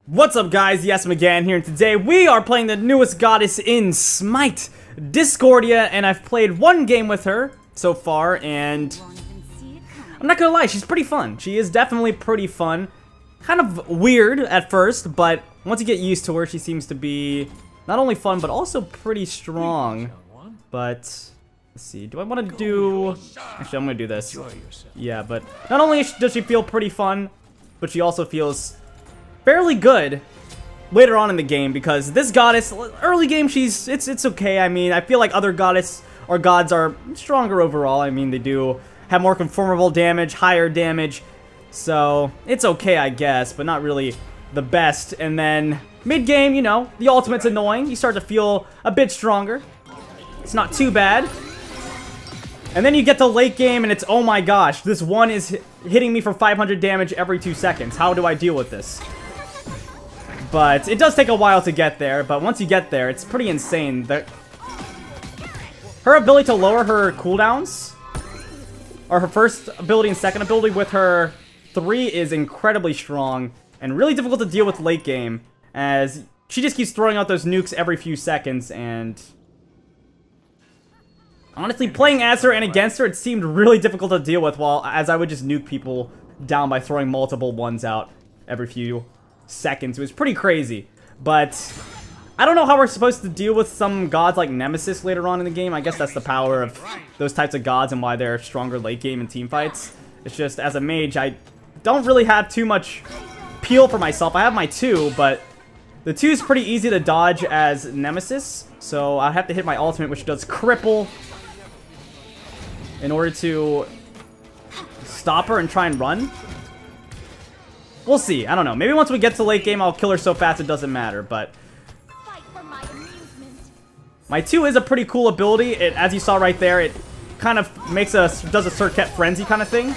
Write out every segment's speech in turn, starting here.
What's up guys, yes, again here, and today we are playing the newest goddess in Smite, Discordia, and I've played one game with her so far, and I'm not gonna lie, she's pretty fun. She is definitely pretty fun. Kind of weird at first, but once you get used to her, she seems to be not only fun, but also pretty strong. But, let's see, do I want to do... Actually, I'm gonna do this. Yeah, but not only does she feel pretty fun, but she also feels fairly good later on in the game, because this goddess, early game, it's okay. I mean, I feel like other goddess or gods are stronger overall. I mean, they do have more conformable damage, higher damage, so it's okay, I guess, but not really the best. And then mid game, you know, the ultimate's annoying. You start to feel a bit stronger. It's not too bad. And then you get to late game and it's, oh my gosh, this one is hitting me for 500 damage every 2 seconds. How do I deal with this? But it does take a while to get there, but once you get there, it's pretty insane. Her ability to lower her cooldowns, or her first ability and second ability with her 3, is incredibly strong and really difficult to deal with late game, as she just keeps throwing out those nukes every few seconds. And honestly, playing as her and against her, it seemed really difficult to deal with, as I would just nuke people down by throwing multiple ones out every few seconds. It was pretty crazy. But I don't know how we're supposed to deal with some gods like Nemesis later on in the game. I guess that's the power of those types of gods and why they're stronger late game in team fights. It's just, as a mage, I don't really have too much peel for myself. I have my 2, but the 2 is pretty easy to dodge as Nemesis, so I have to hit my ultimate, which does cripple, in order to stop her and try and run. We'll see. I don't know. Maybe once we get to late game, I'll kill her so fast it doesn't matter, but my 2 is a pretty cool ability. It, as you saw right there, it kind of does a Circuit Frenzy kind of thing.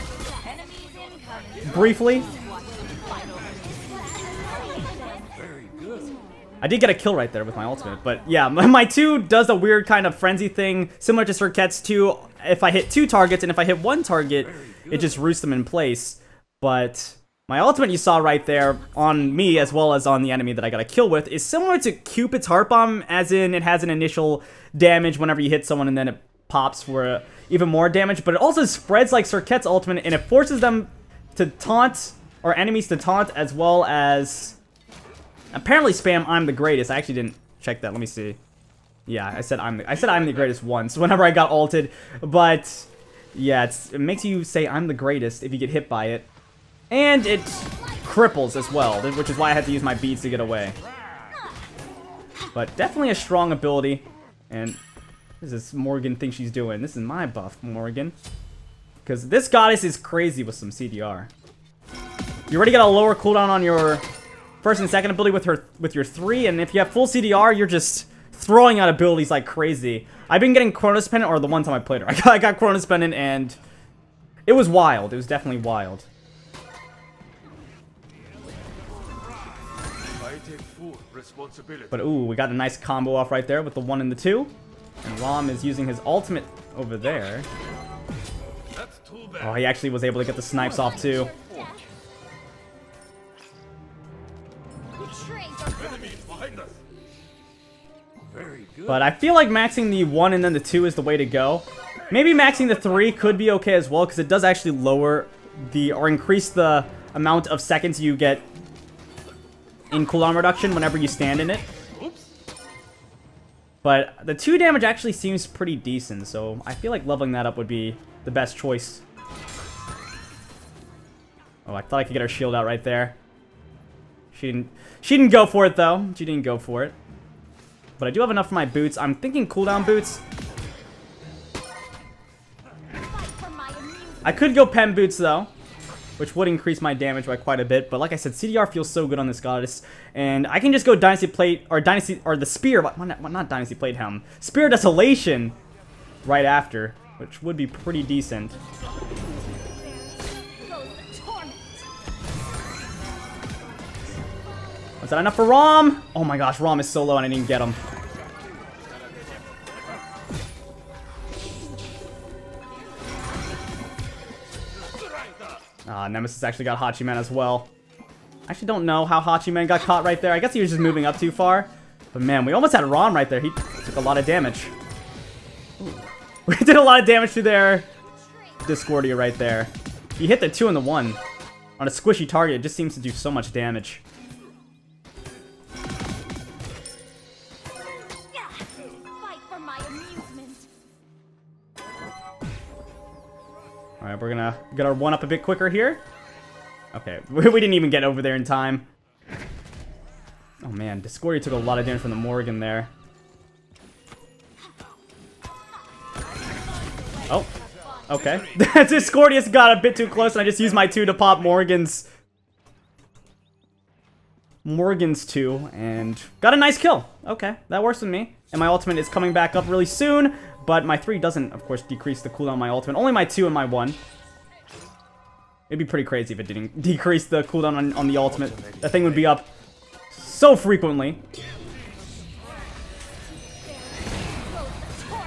Briefly. I did get a kill right there with my ultimate, but yeah, my 2 does a weird kind of frenzy thing, similar to Circuit's 2. If I hit 2 targets, and if I hit 1 target, it just roosts them in place. But my ultimate, you saw right there, on me as well as on the enemy that I got a kill with, is similar to Cupid's Heart Bomb, as in it has an initial damage whenever you hit someone, and then it pops for even more damage. But it also spreads like Circuit's ultimate, and it forces them to taunt, or enemies to taunt, as well as apparently spam I'm the greatest. I actually didn't check that. Let me see. Yeah, I said I'm the greatest once whenever I got ulted. But yeah, it makes you say I'm the greatest if you get hit by it. And it cripples as well, which is why I had to use my beads to get away. But definitely a strong ability. And what does this Morgan think she's doing? This is my buff, Morgan. Because this goddess is crazy with some CDR. You already got a lower cooldown on your first and second ability with your 3, and if you have full CDR, you're just throwing out abilities like crazy. I've been getting Chronos Pendant, or the one time I played her. I got Chronos Pendant, and it was wild. It was definitely wild. But ooh, we got a nice combo off right there with the 1 and the 2. And Rom is using his ultimate over there. Oh, he actually was able to get the snipes off too. But I feel like maxing the 1 and then the 2 is the way to go. Maybe maxing the 3 could be okay as well, because it does actually lower or increase the amount of seconds you get in cooldown reduction whenever you stand in it. But the 2 damage actually seems pretty decent, so I feel like leveling that up would be the best choice. Oh, I thought I could get her shield out right there. She didn't go for it though. She didn't go for it. But I do have enough for my boots. I'm thinking cooldown boots. I could go pen boots though, which would increase my damage by quite a bit. But like I said, CDR feels so good on this goddess, and I can just go Dynasty Plate or the Spear. Not Dynasty Plate Helm. Spear Desolation right after, which would be pretty decent. Was that enough for Rom? Oh my gosh, Rom is so low and I didn't get him. Nemesis actually got Hachiman as well. I actually don't know how Hachiman got caught right there. I guess he was just moving up too far. But man, we almost had Ron right there. He took a lot of damage. Ooh. We did a lot of damage to their Discordia right there. He hit the 2 and the 1 on a squishy target. It just seems to do so much damage. Alright, we're gonna get our 1 up a bit quicker here. Okay, we didn't even get over there in time. Oh man, Discordia took a lot of damage from the Morgan there. Oh, okay. Discordia's got a bit too close, and I just used my 2 to pop Morgan's 2, and got a nice kill. Okay, that works with me. And my ultimate is coming back up really soon, but my 3 doesn't, of course, decrease the cooldown on my ultimate. Only my 2 and my 1. It'd be pretty crazy if it didn't decrease the cooldown on the ultimate. That thing would be up so frequently.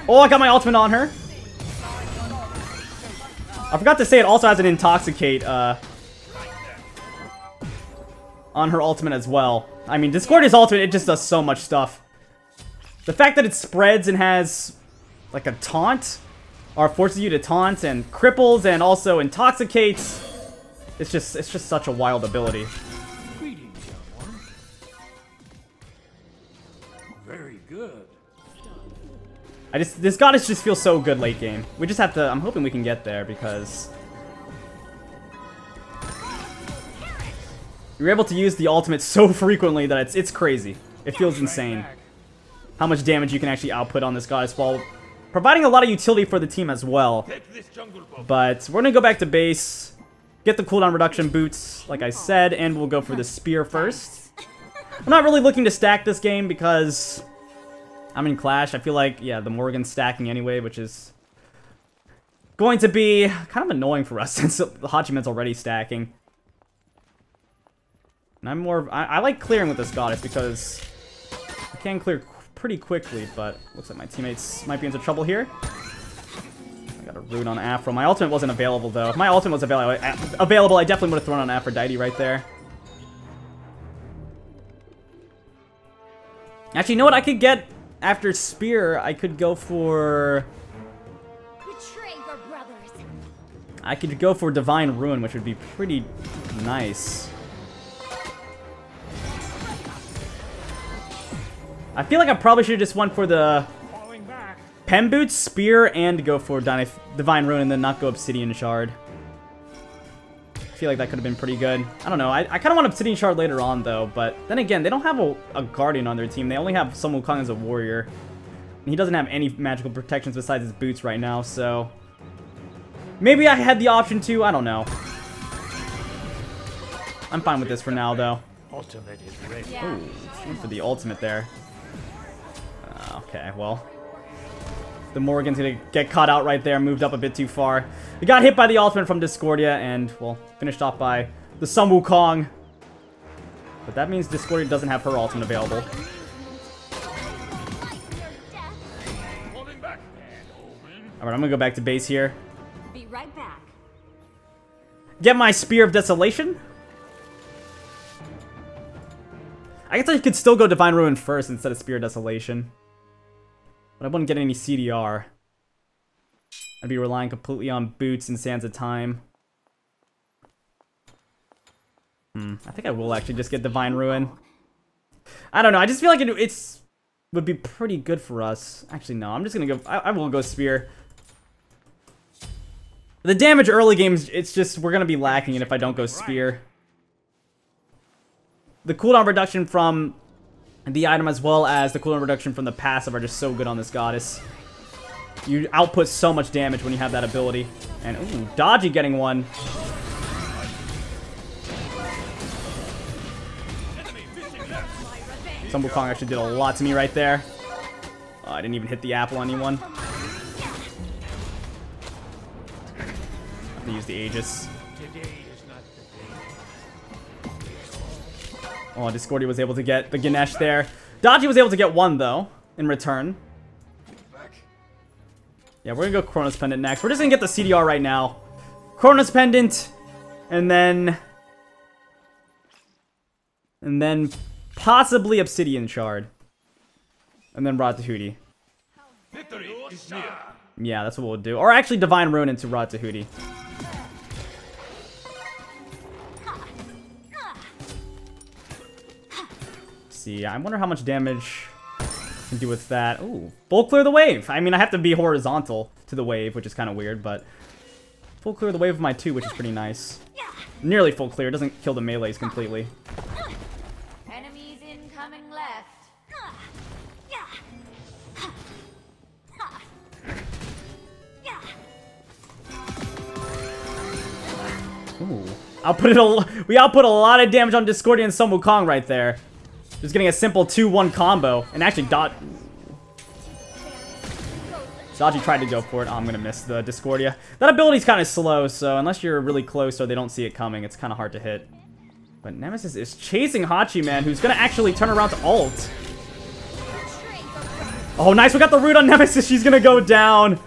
Oh, I got my ultimate on her. I forgot to say it also has an Intoxicate on her ultimate as well. I mean, Discordia's ultimate, it just does so much stuff. The fact that it spreads and has like a taunt, or forces you to taunt and cripples and also intoxicates, it's just such a wild ability. Greetings, young one. Very good. This goddess just feels so good late game. We just have to, I'm hoping we can get there because you're able to use the ultimate so frequently that it's crazy. It feels insane how much damage you can actually output on this goddess while providing a lot of utility for the team as well. But we're gonna go back to base, get the cooldown reduction boots, like I said, and we'll go for the spear first. I'm not really looking to stack this game because I'm in Clash. I feel like, yeah, the Morgan's stacking anyway, which is going to be kind of annoying for us since the Hachiman's already stacking. And I'm I like clearing with this goddess because I can clear pretty quickly, but looks like my teammates might be into trouble here. I got a rune on Afro. My ultimate wasn't available, though. If my ultimate was available, I definitely would have thrown on Aphrodite right there. Actually, you know what? I could get, after Spear, I could go for... Betray your brothers. I could go for Divine Ruin, which would be pretty nice. I feel like I probably should have just went for the Pen Boots, Spear, and go for Divine Ruin and then not go Obsidian Shard. I feel like that could have been pretty good. I don't know. I kind of want Obsidian Shard later on, though. But then again, they don't have a Guardian on their team. They only have Sun Wukong as a Warrior. And he doesn't have any magical protections besides his boots right now, so... maybe I had the option to. I don't know. I'm fine with this for now, though. Ultimate is ready. Yeah. Ooh, went for the ultimate there. Okay, well. The Morgan's gonna get caught out right there, moved up a bit too far. We got hit by the ultimate from Discordia, and, well, finished off by the Sun Wukong. But that means Discordia doesn't have her ultimate available. Alright, I'm gonna go back to base here. Be right back. Get my Spear of Desolation. I guess I could still go Divine Ruin first instead of Spear of Desolation. But I wouldn't get any CDR. I'd be relying completely on boots and Sands of Time. I think I will actually just get Divine Ruin. I don't know, I just feel like it's would be pretty good for us. Actually, no, I'm just gonna go... I will go Spear. The damage early games, it's just... we're gonna be lacking it if I don't go Spear. The cooldown reduction from the item as well as the cooldown reduction from the passive are just so good on this goddess. You output so much damage when you have that ability. And, ooh, Dodgy getting one. Sun Wukong actually did a lot to me right there. Oh, I didn't even hit the apple on anyone. I have to use the Aegis. Oh, Discordia was able to get the Ganesh there. Dodgy was able to get one, though, in return. Yeah, we're gonna go Chronos Pendant next. We're just gonna get the CDR right now. Chronos Pendant, and then And then possibly Obsidian Shard. And then Ratatouille. Victory is near. Yeah, that's what we'll do. Or actually Divine Ruin into Ratatouille. See, I wonder how much damage I can do with that. Ooh, full clear the wave. I mean, I have to be horizontal to the wave, which is kind of weird, but full clear the wave with my 2, which is pretty nice. Nearly full clear. Doesn't kill the melees completely. Enemies incoming left. Ooh. We output a lot of damage on Discordia and Sun Wukong right there. Just getting a simple 2-1 combo. And actually, Dodgy tried to go for it. Oh, I'm going to miss the Discordia. That ability's kind of slow, so unless you're really close or they don't see it coming, it's kind of hard to hit. But Nemesis is chasing Hachiman, who's going to actually turn around to ult. Oh, nice. We got the root on Nemesis. She's going to go down.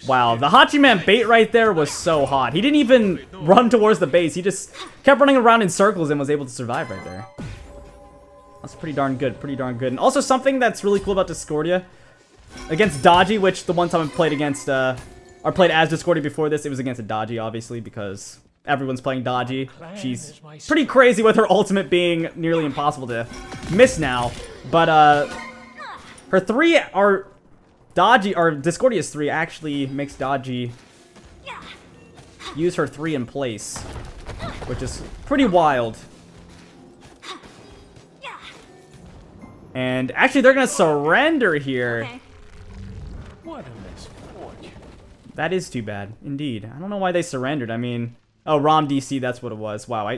Wow, the Hachiman bait right there was so hot. He didn't even run towards the base. He just kept running around in circles and was able to survive right there. That's pretty darn good, pretty darn good. And also something that's really cool about Discordia, against Dodgy, which the one time I played against, or played as Discordia before this, it was against a Dodgy, obviously, because everyone's playing Dodgy. She's pretty crazy with her ultimate being nearly impossible to miss now. But, her 3 are... Dodgy, or Discordia's 3 actually makes Dodgy use her 3 in place, which is pretty wild. And actually, they're gonna surrender here. What a misfortune. That is too bad, indeed. I don't know why they surrendered. I mean, oh, ROM DC, that's what it was. Wow,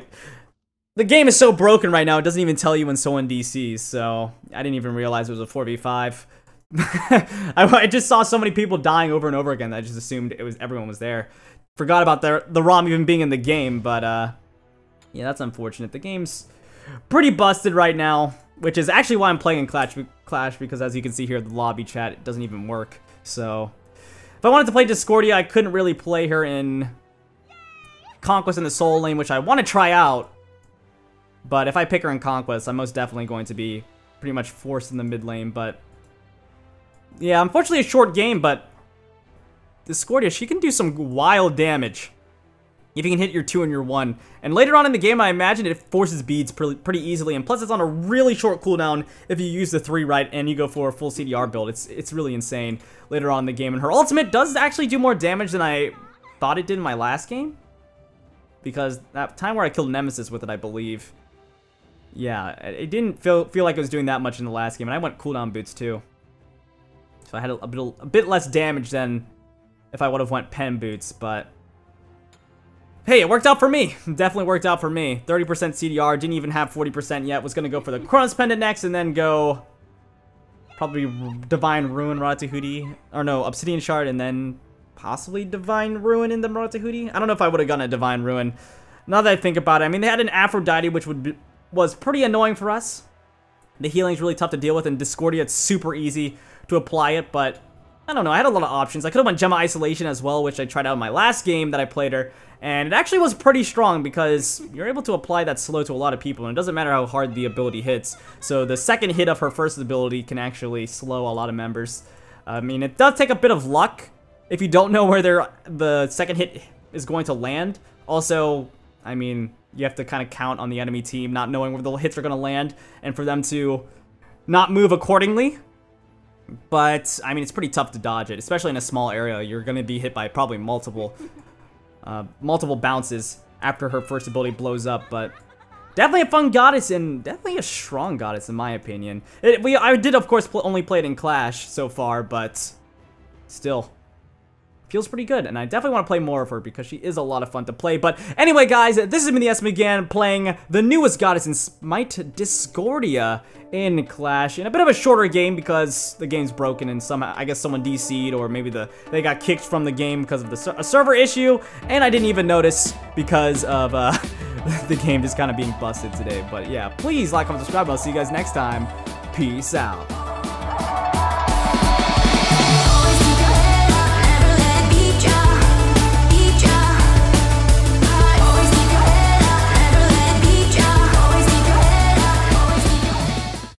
the game is so broken right now, it doesn't even tell you when someone DCs, so I didn't even realize it was a 4v5. I just saw so many people dying over and over again that I just assumed everyone was there. Forgot about the ROM even being in the game, but yeah, that's unfortunate. The game's pretty busted right now, which is actually why I'm playing in Clash, because as you can see here, the lobby chat, it doesn't even work. So if I wanted to play Discordia, I couldn't really play her in Conquest in the Soul lane, which I want to try out. But if I pick her in Conquest, I'm most definitely going to be pretty much forced in the mid lane, but yeah, unfortunately a short game, but Discordia, she can do some wild damage if you can hit your 2 and your 1. And later on in the game, I imagine it forces beads pretty easily, and plus it's on a really short cooldown if you use the 3 right and you go for a full CDR build. It's really insane later on in the game. And her ultimate does actually do more damage than I thought it did in my last game, because that time where I killed Nemesis with it, I believe. Yeah, it didn't feel like it was doing that much in the last game, and I went cooldown boots too. So I had a bit less damage than if I would have went pen boots, but hey, it worked out for me. It definitely worked out for me. 30% CDR, didn't even have 40% yet. Was going to go for the Chronos Pendant next and then go probably Divine Ruin Ratatouille. Or no, Obsidian Shard and then possibly Divine Ruin in the Ratatouille. I don't know if I would have gone a Divine Ruin. Now that I think about it, I mean, they had an Aphrodite, which was pretty annoying for us. The healing's really tough to deal with, and Discordia, it's super easy to apply it, but I don't know, I had a lot of options. I could have went Gemma Isolation as well, which I tried out in my last game that I played her, and it actually was pretty strong because you're able to apply that slow to a lot of people, and it doesn't matter how hard the ability hits. So the second hit of her first ability can actually slow a lot of members. I mean, it does take a bit of luck if you don't know where the second hit is going to land. Also, I mean, you have to kind of count on the enemy team not knowing where the hits are going to land, and for them to not move accordingly. But, I mean, it's pretty tough to dodge it, especially in a small area. You're going to be hit by probably multiple bounces after her first ability blows up, but definitely a fun goddess and definitely a strong goddess in my opinion. I did, of course, only play it in Clash so far, but still. Feels pretty good, and I definitely want to play more of her because she is a lot of fun to play. But anyway, guys, this has been the SMGan playing the newest goddess in Smite, Discordia, in Clash, in a bit of a shorter game because the game's broken and somehow I guess someone DC'd, or maybe they got kicked from the game because of a server issue, and I didn't even notice because of the game just kind of being busted today. But yeah, please like, comment, subscribe, and I'll see you guys next time. Peace out.